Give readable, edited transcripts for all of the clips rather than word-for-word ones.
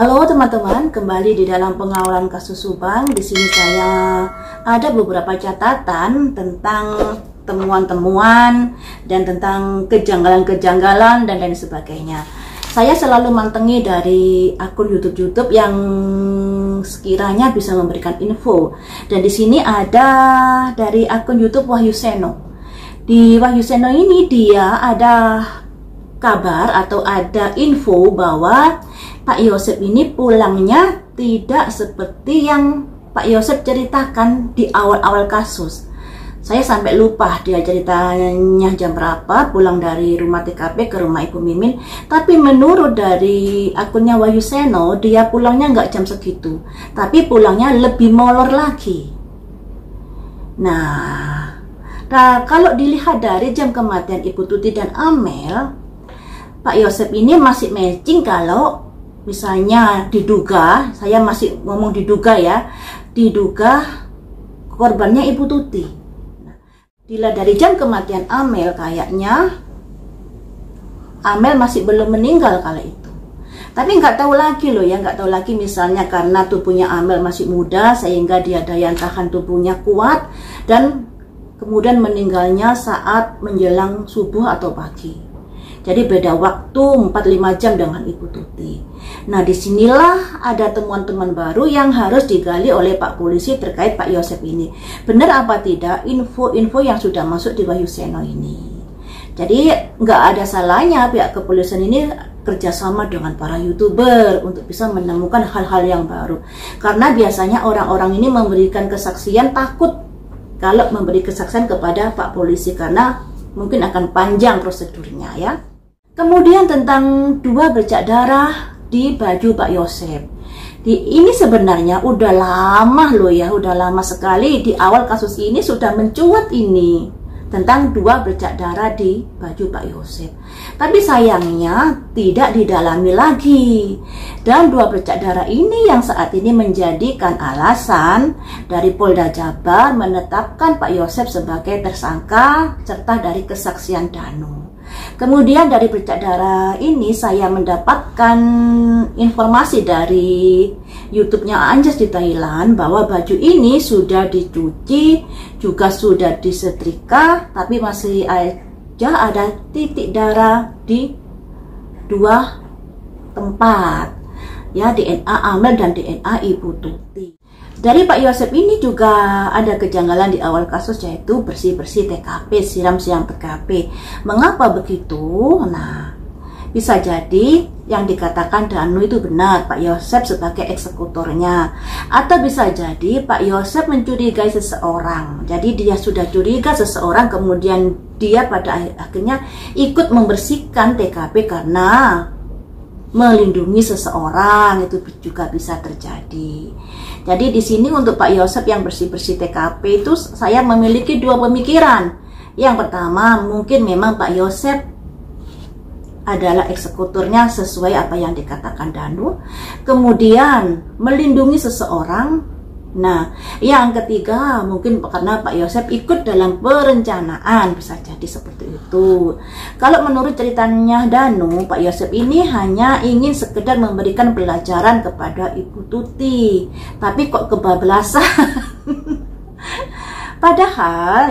Halo teman-teman, kembali di dalam pengawalan kasus Subang. Di sini saya ada beberapa catatan tentang temuan-temuan dan tentang kejanggalan-kejanggalan dan lain sebagainya. Saya selalu mantengi dari akun YouTube yang sekiranya bisa memberikan info. Dan di sini ada dari akun YouTube Wahyu Seno. Di Wahyu Seno ini dia ada kabar atau ada info bahwa Pak Yosep ini pulangnya tidak seperti yang Pak Yosep ceritakan di awal-awal kasus. Saya sampai lupa dia ceritanya jam berapa pulang dari rumah TKP ke rumah Ibu Mimin. Tapi menurut dari akunnya Wahyu Seno, dia pulangnya nggak jam segitu. Tapi pulangnya lebih molor lagi. Nah, kalau dilihat dari jam kematian Ibu Tuti dan Amel, Pak Yosep ini masih matching kalau misalnya diduga, saya masih ngomong diduga ya, diduga korbannya Ibu Tuti. Nah, dilihat dari jam kematian Amel, kayaknya Amel masih belum meninggal kala itu. Tapi nggak tahu lagi loh ya, nggak tahu lagi misalnya karena tubuhnya Amel masih muda sehingga dia daya tahan tubuhnya kuat dan kemudian meninggalnya saat menjelang subuh atau pagi. Jadi beda waktu 4-5 jam dengan Ibu Tuti. Nah, disinilah ada temuan-temuan baru yang harus digali oleh Pak Polisi terkait Pak Yosep ini. Benar apa tidak info-info yang sudah masuk di Wahyu Seno ini. Jadi nggak ada salahnya pihak kepolisian ini kerjasama dengan para YouTuber untuk bisa menemukan hal-hal yang baru. Karena biasanya orang-orang ini memberikan kesaksian takut kalau memberi kesaksian kepada Pak Polisi karena mungkin akan panjang prosedurnya ya. Kemudian tentang 2 bercak darah di baju Pak Yosep. Ini sebenarnya udah lama loh ya, udah lama sekali di awal kasus ini sudah mencuat ini tentang 2 bercak darah di baju Pak Yosep. Tapi sayangnya tidak didalami lagi. Dan 2 bercak darah ini yang saat ini menjadikan alasan dari Polda Jabar menetapkan Pak Yosep sebagai tersangka serta dari kesaksian Danu. Kemudian dari bercak darah ini saya mendapatkan informasi dari YouTube-nya Anjas di Thailand bahwa baju ini sudah dicuci, juga sudah disetrika, tapi masih aja ada titik darah di 2 tempat, ya, DNA Amel dan DNA Ibu Tuti. Dari Pak Yosep ini juga ada kejanggalan di awal kasus, yaitu bersih-bersih TKP, siram-siram TKP. Mengapa begitu? Nah, bisa jadi yang dikatakan Danu itu benar, Pak Yosep sebagai eksekutornya. Atau bisa jadi Pak Yosep mencurigai seseorang. Jadi dia sudah curiga seseorang, kemudian dia pada akhirnya ikut membersihkan TKP karena melindungi seseorang. Itu juga bisa terjadi. Jadi di sini untuk Pak Yosep yang bersih-bersih TKP itu saya memiliki 2 pemikiran. Yang pertama, mungkin memang Pak Yosep adalah eksekutornya sesuai apa yang dikatakan Danu. Kemudian melindungi seseorang. Nah, yang ketiga mungkin karena Pak Yosep ikut dalam perencanaan, bisa jadi seperti itu. Kalau menurut ceritanya Danu, Pak Yosep ini hanya ingin sekedar memberikan pelajaran kepada Ibu Tuti, tapi kok kebablasan. Padahal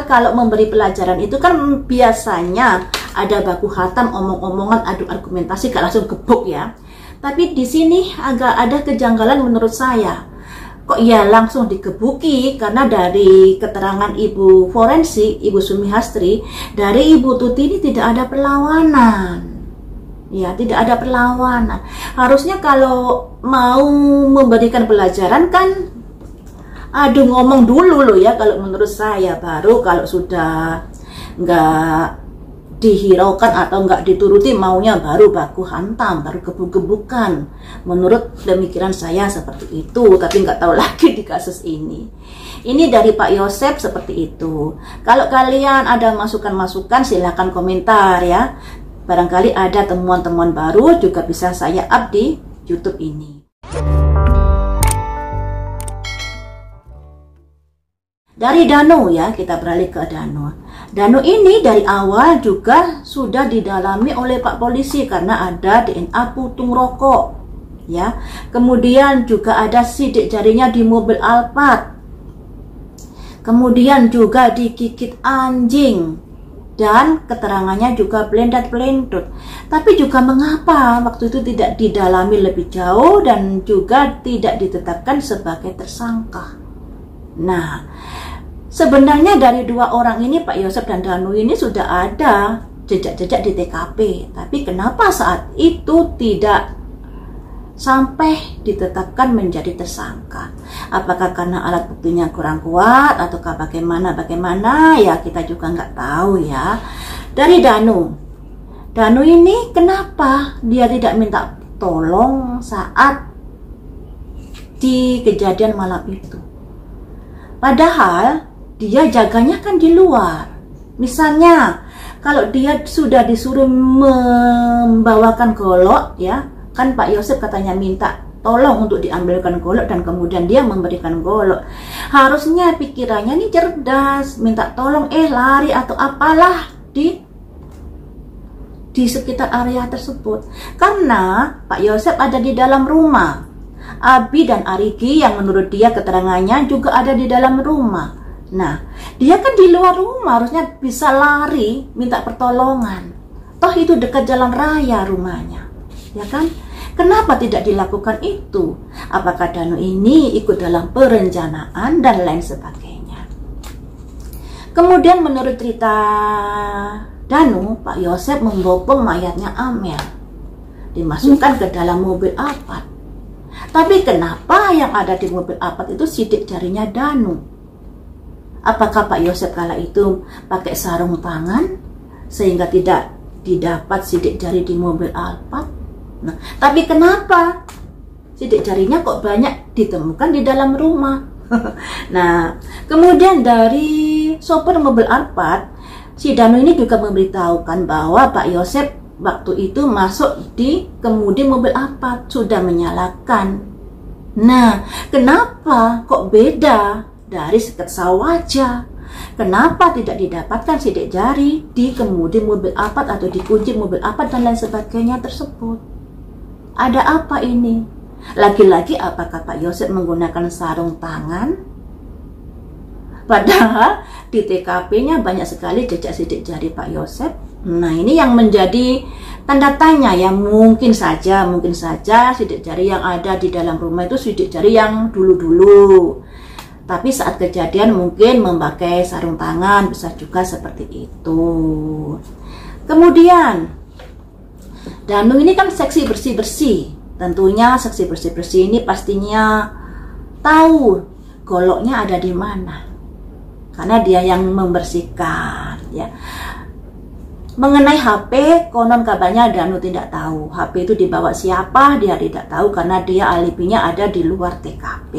kalau memberi pelajaran itu kan biasanya ada baku hantam, omong-omongan, adu argumentasi, gak langsung gebuk ya. Tapi di sini agak ada kejanggalan menurut saya. Kok ya langsung digebuki, karena dari keterangan Ibu forensik, Ibu Sumihastri, dari Ibu Tuti ini tidak ada perlawanan. Ya, tidak ada perlawanan. Harusnya kalau mau memberikan pelajaran kan aduh ngomong dulu loh ya, kalau menurut saya. Baru kalau sudah nggak dihiraukan atau nggak dituruti maunya baru baku hantam, baru gebuk-gebukan. Menurut pemikiran saya seperti itu, tapi nggak tahu lagi di kasus ini. Ini dari Pak Yosep seperti itu. Kalau kalian ada masukan-masukan silahkan komentar ya. Barangkali ada temuan-temuan baru juga bisa saya up di YouTube ini. Dari Danu ya, kita beralih ke Danu. Danu ini dari awal juga sudah didalami oleh Pak Polisi karena ada DNA putung rokok. ya. Kemudian juga ada sidik jarinya di mobil Alphard. Kemudian juga digigit anjing. Dan keterangannya juga belendat-belendut. Tapi juga mengapa waktu itu tidak didalami lebih jauh dan juga tidak ditetapkan sebagai tersangka. Nah, sebenarnya dari dua orang ini, Pak Yosep dan Danu ini, sudah ada jejak-jejak di TKP. Tapi kenapa saat itu tidak sampai ditetapkan menjadi tersangka? Apakah karena alat buktinya kurang kuat ataukah bagaimana ya kita juga nggak tahu ya. Dari Danu ini kenapa dia tidak minta tolong saat di kejadian malam itu, padahal dia jaganya kan di luar. Misalnya kalau dia sudah disuruh membawakan golok ya, kan Pak Yosep katanya minta tolong untuk diambilkan golok dan kemudian dia memberikan golok. Harusnya pikirannya nih cerdas, minta tolong lari atau apalah di sekitar area tersebut. Karena Pak Yosep ada di dalam rumah. Abi dan Arigi yang menurut dia keterangannya juga ada di dalam rumah. Nah, dia kan di luar rumah, harusnya bisa lari minta pertolongan. Toh itu dekat jalan raya rumahnya, ya kan? Kenapa tidak dilakukan itu? Apakah Danu ini ikut dalam perencanaan dan lain sebagainya? Kemudian menurut cerita Danu, Pak Yosep membopong mayatnya Amel, dimasukkan ke dalam mobil Alphard. Tapi kenapa yang ada di mobil Alphard itu sidik jarinya Danu? Apakah Pak Yosep kala itu pakai sarung tangan sehingga tidak didapat sidik jari di mobil Alphard? Nah, tapi kenapa sidik jarinya kok banyak ditemukan di dalam rumah? Nah, kemudian dari sopir mobil Alphard, si Danu ini juga memberitahukan bahwa Pak Yosep waktu itu masuk di kemudi mobil Alphard sudah menyalakan. Nah, kenapa kok beda dari sketsa wajah? Kenapa tidak didapatkan sidik jari di kemudi mobil Alphard atau di kunci mobil Alphard dan lain sebagainya tersebut? Ada apa ini? Lagi-lagi apakah Pak Yosep menggunakan sarung tangan? Padahal di TKP-nya banyak sekali jejak sidik jari Pak Yosep. Nah, ini yang menjadi tanda tanya ya. Mungkin saja sidik jari yang ada di dalam rumah itu sidik jari yang dulu-dulu. Tapi saat kejadian mungkin memakai sarung tangan, bisa juga seperti itu. Kemudian Danu ini kan seksi bersih-bersih. Tentunya seksi bersih-bersih ini pastinya tahu goloknya ada di mana. Karena dia yang membersihkan ya. Mengenai HP, konon kabarnya Danu tidak tahu. HP itu dibawa siapa, dia tidak tahu karena dia alibinya ada di luar TKP.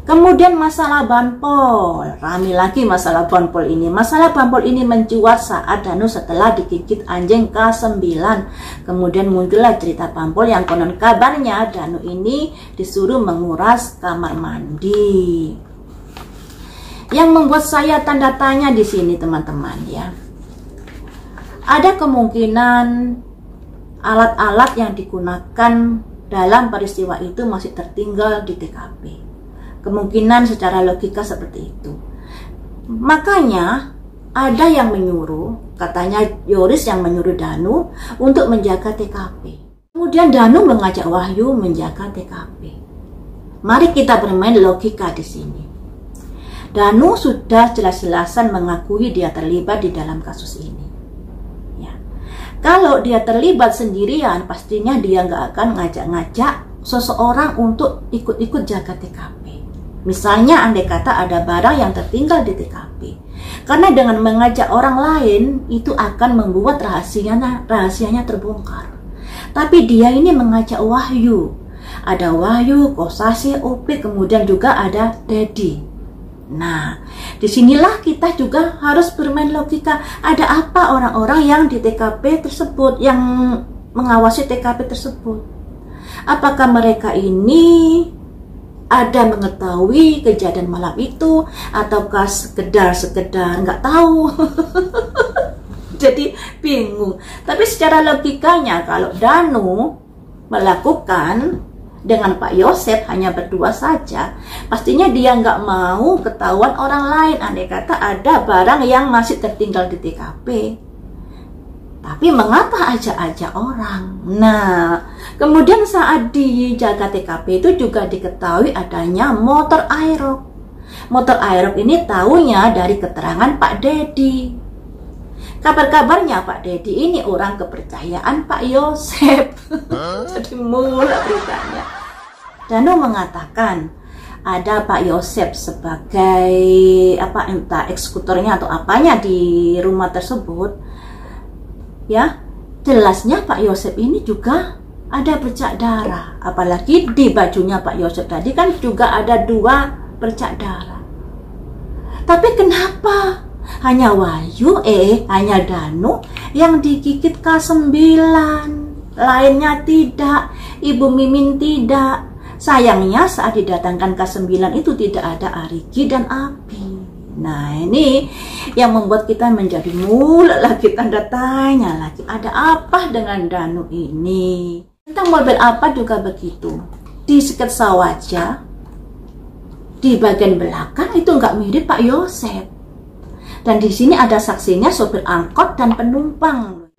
Kemudian masalah banpol, rame lagi masalah banpol ini. Masalah banpol ini mencuat saat Danu setelah digigit anjing K9. Kemudian muncullah cerita banpol yang konon kabarnya Danu ini disuruh menguras kamar mandi. Yang membuat saya tanda tanya di sini teman-teman ya. Ada kemungkinan alat-alat yang digunakan dalam peristiwa itu masih tertinggal di TKP. Kemungkinan secara logika seperti itu. Makanya ada yang menyuruh, katanya Yoris yang menyuruh Danu untuk menjaga TKP. Kemudian Danu mengajak Wahyu menjaga TKP. Mari kita bermain logika di sini. Danu sudah jelas-jelasan mengakui dia terlibat di dalam kasus ini. Ya. Kalau dia terlibat sendirian, pastinya dia nggak akan ngajak-ngajak seseorang untuk ikut-ikut jaga TKP. Misalnya andai kata ada barang yang tertinggal di TKP. Karena dengan mengajak orang lain itu akan membuat rahasianya terbongkar. Tapi dia ini mengajak Wahyu. Ada Wahyu, Kosasi, Opik, kemudian juga ada Dedi. Nah, disinilah kita juga harus bermain logika. Ada apa orang-orang yang di TKP tersebut, yang mengawasi TKP tersebut? Apakah mereka ini ada mengetahui kejadian malam itu ataukah sekedar nggak tahu? Jadi bingung. Tapi secara logikanya kalau Danu melakukan dengan Pak Yosef hanya berdua saja, pastinya dia nggak mau ketahuan orang lain. Andai kata ada barang yang masih tertinggal di TKP, tapi mengapa ajak-ajak orang? Nah, kemudian saat dijaga TKP itu juga diketahui adanya motor Aerox. Motor Aerox ini tahunya dari keterangan Pak Dedi. Kabar-kabarnya Pak Dedi ini orang kepercayaan Pak Yosef. Jadi mula beritanya. Danu mengatakan ada Pak Yosef sebagai entah eksekutornya atau apanya di rumah tersebut. Ya, jelasnya Pak Yosef ini juga ada bercak darah. Apalagi di bajunya Pak Yosef tadi kan juga ada 2 bercak darah. Tapi kenapa hanya Wahyu, hanya Danu yang digigit K9, lainnya tidak, Ibu Mimin tidak. Sayangnya saat didatangkan K9 itu tidak ada Arigi dan Abi. Nah, ini yang membuat kita menjadi mulai lagi tanda tanya lagi, ada apa dengan Danu ini? Tentang mobil apa juga begitu. Di sketsa wajah di bagian belakang itu nggak mirip Pak Yosef. Dan di sini ada saksinya sopir angkot dan penumpang.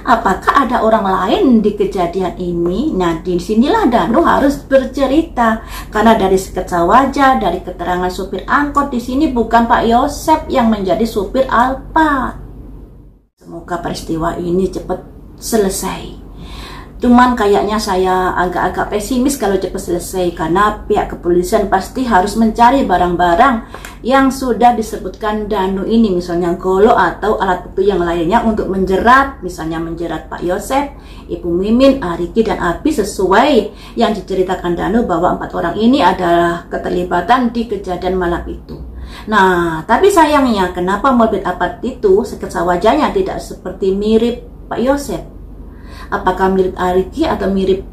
Apakah ada orang lain di kejadian ini? Nah, di sinilah Danu harus bercerita. Karena dari sketsa wajah, dari keterangan sopir angkot, di sini bukan Pak Yosef yang menjadi sopir Alphard. Semoga peristiwa ini cepat selesai. Cuman kayaknya saya agak-agak pesimis kalau cepat selesai, karena pihak kepolisian pasti harus mencari barang-barang yang sudah disebutkan Danu ini, misalnya golok atau alat bukti yang lainnya untuk menjerat, misalnya menjerat Pak Yosef, Ibu Mimin, Arigi, dan Abi sesuai yang diceritakan Danu bahwa 4 orang ini adalah keterlibatan di kejadian malam itu. Nah, tapi sayangnya kenapa mobil Alphard itu sketsa wajahnya tidak seperti mirip Pak Yosef? Apakah mirip Arigi atau mirip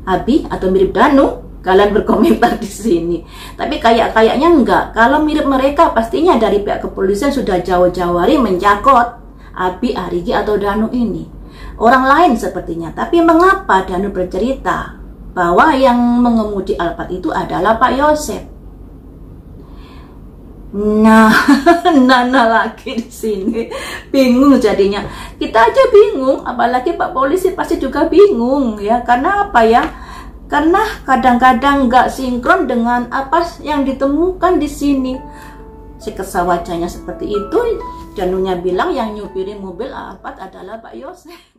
Abi atau mirip Danu? Kalian berkomentar di sini. Tapi kayaknya enggak. Kalau mirip mereka, pastinya dari pihak kepolisian sudah jauh-jauh hari mencakot Abi, Arigi atau Danu ini. Orang lain sepertinya. Tapi mengapa Danu bercerita bahwa yang mengemudi Alphard itu adalah Pak Yosef? Nah, Nana lagi di sini bingung jadinya. Kita aja bingung, apalagi Pak Polisi pasti juga bingung ya. Karena apa ya? Karena kadang-kadang nggak sinkron dengan apa yang ditemukan di sini. Sketsa wajahnya seperti itu, Danunya bilang yang nyupirin mobil Alphard adalah Pak Yosef.